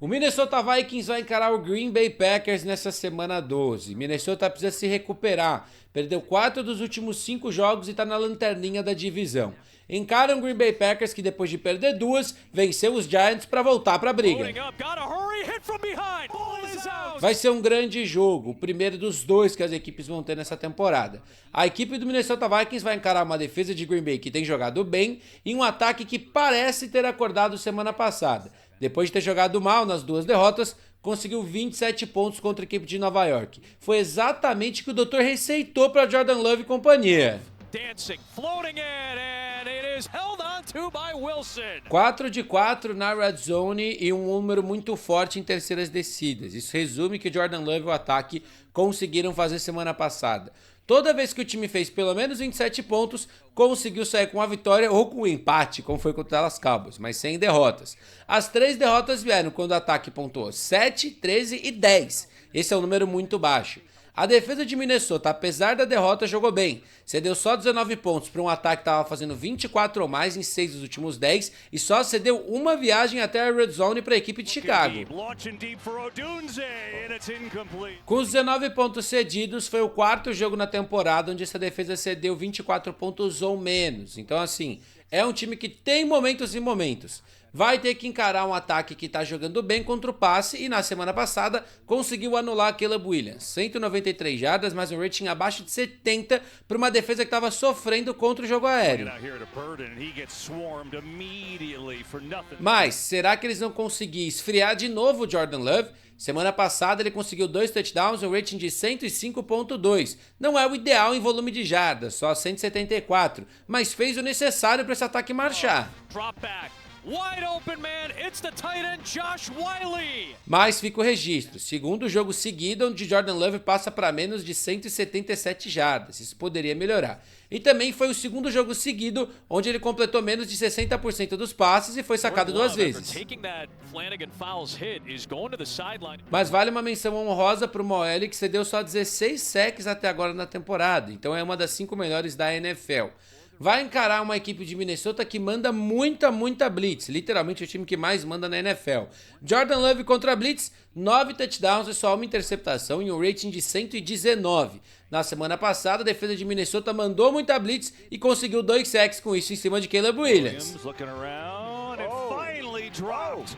O Minnesota Vikings vai encarar o Green Bay Packers nessa semana 12. Minnesota precisa se recuperar. Perdeu 4 dos últimos 5 jogos e está na lanterninha da divisão. Encara o Green Bay Packers que depois de perder 2, venceu os Giants para voltar para a briga. Vai ser um grande jogo, o primeiro dos 2 que as equipes vão ter nessa temporada. A equipe do Minnesota Vikings vai encarar uma defesa de Green Bay que tem jogado bem e um ataque que parece ter acordado semana passada. Depois de ter jogado mal nas 2 derrotas, conseguiu 27 pontos contra a equipe de Nova York. Foi exatamente o que o doutor receitou para Jordan Love e companhia. 4 de 4 na Red Zone e um número muito forte em terceiras descidas. Isso resume que Jordan Love e o ataque conseguiram fazer semana passada. Toda vez que o time fez pelo menos 27 pontos, conseguiu sair com a vitória ou com um empate, como foi contra o Dallas Cowboys, mas sem derrotas. As 3 derrotas vieram quando o ataque pontuou 7, 13 e 10. Esse é um número muito baixo. A defesa de Minnesota, apesar da derrota, jogou bem. Cedeu só 19 pontos para um ataque que estava fazendo 24 ou mais em 6 dos últimos 10 e só cedeu uma viagem até a Red Zone para a equipe de Chicago. Com os 19 pontos cedidos, foi o 4º jogo na temporada onde essa defesa cedeu 24 pontos ou menos. Então assim, é um time que tem momentos e momentos. Vai ter que encarar um ataque que está jogando bem contra o passe e na semana passada conseguiu anular Caleb Williams. 193 jardas, mas um rating abaixo de 70 para uma defesa que estava sofrendo contra o jogo aéreo. Mas será que eles vão conseguir esfriar de novo o Jordan Love? Semana passada ele conseguiu 2 touchdowns e um rating de 105.2. Não é o ideal em volume de jardas, só 174, mas fez o necessário para esse ataque marchar. Wide open man, it's the tight end Josh Whyle. Mas fica o registro, segundo jogo seguido onde Jordan Love passa para menos de 177 jardas, isso poderia melhorar. E também foi o segundo jogo seguido onde ele completou menos de 60% dos passes e foi sacado 2 vezes. Mas vale uma menção honrosa para o OL que cedeu só 16 sacks até agora na temporada, então é uma das 5 melhores da NFL. Vai encarar uma equipe de Minnesota que manda muita blitz, literalmente o time que mais manda na NFL. Jordan Love contra a blitz, 9 touchdowns e só uma interceptação e um rating de 119. Na semana passada, a defesa de Minnesota mandou muita blitz e conseguiu 2 sacks com isso em cima de Caleb Williams.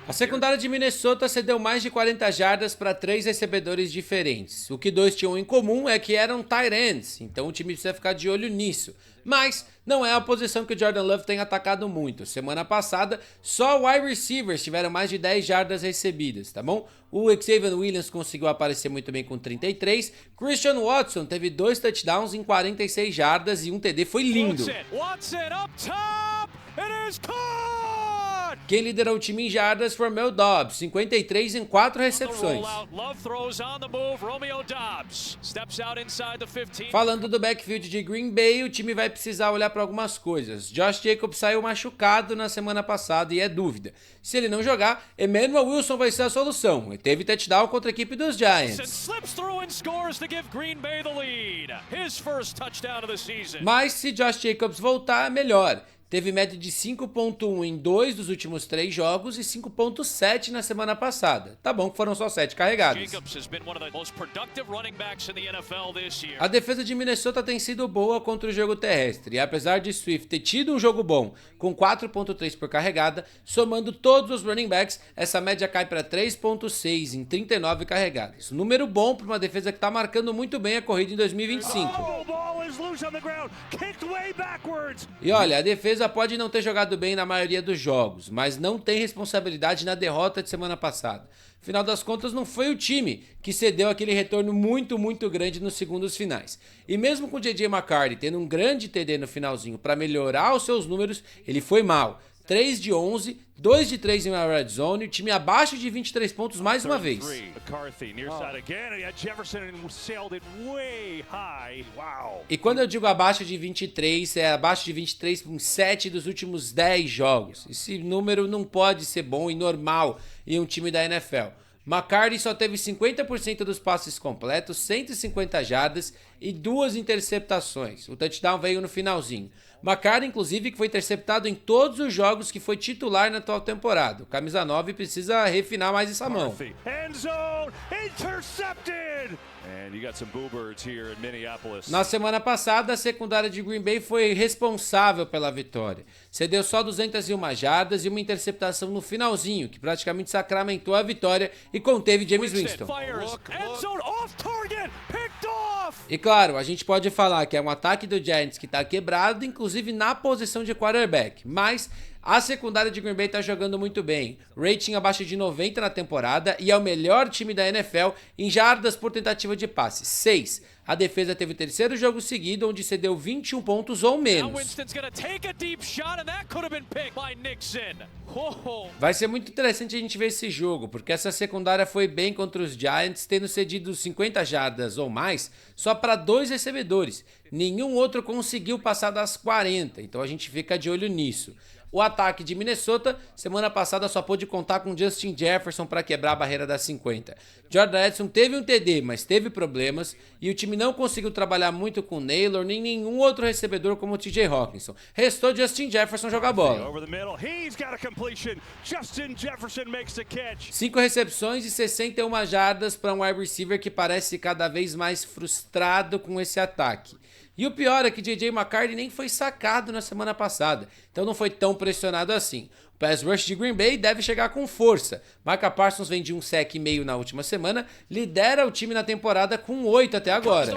A secundária de Minnesota cedeu mais de 40 jardas para 3 recebedores diferentes. O que 2 tinham em comum é que eram tight ends, então o time precisa ficar de olho nisso. Mas não é a posição que o Jordan Love tem atacado muito. Semana passada, só wide receivers tiveram mais de 10 jardas recebidas, tá bom? O Xavier Williams conseguiu aparecer muito bem com 33. Christian Watson teve 2 touchdowns em 46 jardas e um TD, foi lindo. Watson up top, it is caught! Quem liderou o time em jardas foi Romeo Doubs, 53 em 4 recepções. Falando do backfield de Green Bay, o time vai precisar olhar para algumas coisas. Josh Jacobs saiu machucado na semana passada e é dúvida. Se ele não jogar, Emmanuel Wilson vai ser a solução. E teve touchdown contra a equipe dos Giants. Mas se Josh Jacobs voltar, melhor. Teve média de 5.1 em 2 dos últimos 3 jogos e 5.7 na semana passada. Tá bom que foram só 7 carregadas. A defesa de Minnesota tem sido boa contra o jogo terrestre. E apesar de Swift ter tido um jogo bom, com 4.3 por carregada, somando todos os running backs, essa média cai para 3.6 em 39 carregadas. Número bom para uma defesa que está marcando muito bem a corrida em 2025. E olha, a defesa pode não ter jogado bem na maioria dos jogos, mas não tem responsabilidade na derrota de semana passada. Afinal das contas, não foi o time que cedeu aquele retorno muito grande nos segundos finais. E mesmo com o J.J. McCarthy tendo um grande TD no finalzinho para melhorar os seus números, ele foi mal. 3 de 11, 2 de 3 em uma red zone, o time abaixo de 23 pontos mais uma vez. E quando eu digo abaixo de 23, é abaixo de 23 em 7 dos últimos 10 jogos. Esse número não pode ser bom e normal em um time da NFL. McCarthy só teve 50% dos passes completos, 150 jardas e 2 interceptações. O touchdown veio no finalzinho. McCarthy, inclusive, que foi interceptado em todos os jogos que foi titular na atual temporada. O camisa 9 precisa refinar mais essa mão. Na semana passada, a secundária de Green Bay foi responsável pela vitória. Cedeu só 201 jardas e uma interceptação no finalzinho, que praticamente sacramentou a vitória e conteve Jameis Winston. E claro, a gente pode falar que é um ataque do Giants que tá quebrado, inclusive na posição de quarterback, mas a secundária de Green Bay tá jogando muito bem. Rating abaixo de 90 na temporada e é o melhor time da NFL em jardas por tentativa de passe, 6. A defesa teve o terceiro jogo seguido onde cedeu 21 pontos ou menos. Vai ser muito interessante a gente ver esse jogo, porque essa secundária foi bem contra os Giants, tendo cedido 50 jardas ou mais só para 2 recebedores. Nenhum outro conseguiu passar das 40, então a gente fica de olho nisso. O ataque de Minnesota, semana passada só pôde contar com Justin Jefferson para quebrar a barreira das 50. Jordan Edson teve um TD, mas teve problemas, e o time não conseguiu trabalhar muito com Naylor, nem nenhum outro recebedor como o TJ Hawkinson. Restou Justin Jefferson jogar bola. 5 recepções e 61 jardas para um wide receiver que parece cada vez mais frustrado com esse ataque. E o pior é que J.J. McCarthy nem foi sacado na semana passada, então não foi tão pressionado assim. O pass rush de Green Bay deve chegar com força. Micah Parsons vem de um sec e meio na última semana, lidera o time na temporada com 8 até agora.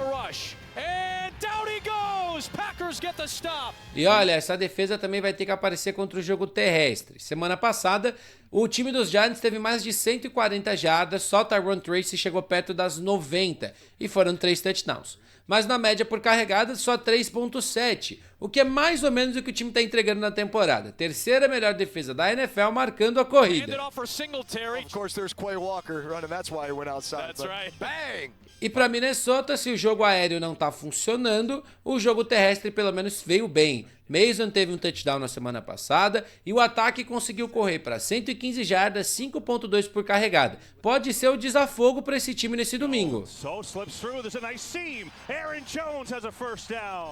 E olha, essa defesa também vai ter que aparecer contra o jogo terrestre. Semana passada, o time dos Giants teve mais de 140 jardas, só Tyrone Tracy chegou perto das 90 e foram 3 touchdowns. Mas na média por carregada só 3.7, o que é mais ou menos o que o time está entregando na temporada. Terceira melhor defesa da NFL marcando a corrida. E para Minnesota, se o jogo aéreo não está funcionando, o jogo terrestre pelo menos veio bem. Mason teve um touchdown na semana passada e o ataque conseguiu correr para 115 jardas, 5.2 por carregada. Pode ser o desafogo para esse time nesse domingo.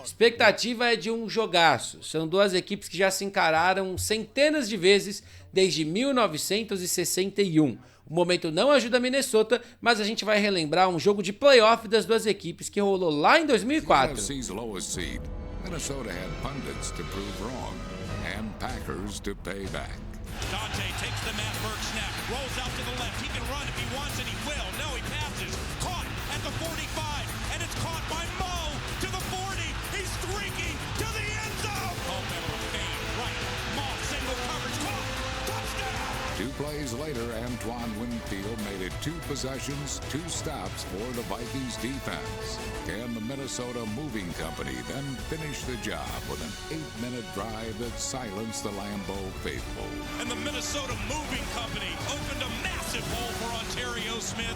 Expectativa é de um jogaço. São duas equipes que já se encararam centenas de vezes desde 1961. O momento não ajuda a Minnesota, mas a gente vai relembrar um jogo de playoff das duas equipes que rolou lá em 2004. Minnesota had pundits to prove wrong and Packers to pay back. Dante takes the Matt Burke snap, rolls out to the left. He can run if he wants and he will. No, he passes. Caught at the 45, and it's caught by Mo to the 40. He's streaking to the end zone. Culpepper fade right. Moss single coverage caught. Touchdown. 2 plays later, Antoine Winfield made it 2 possessions, 2 stops for the Vikings defense. Can the Minnesota Moving Company then finish the job with an 8-minute drive that silenced the Lambeau faithful? And the Minnesota Moving Company opened a massive hole for Ontario Smith.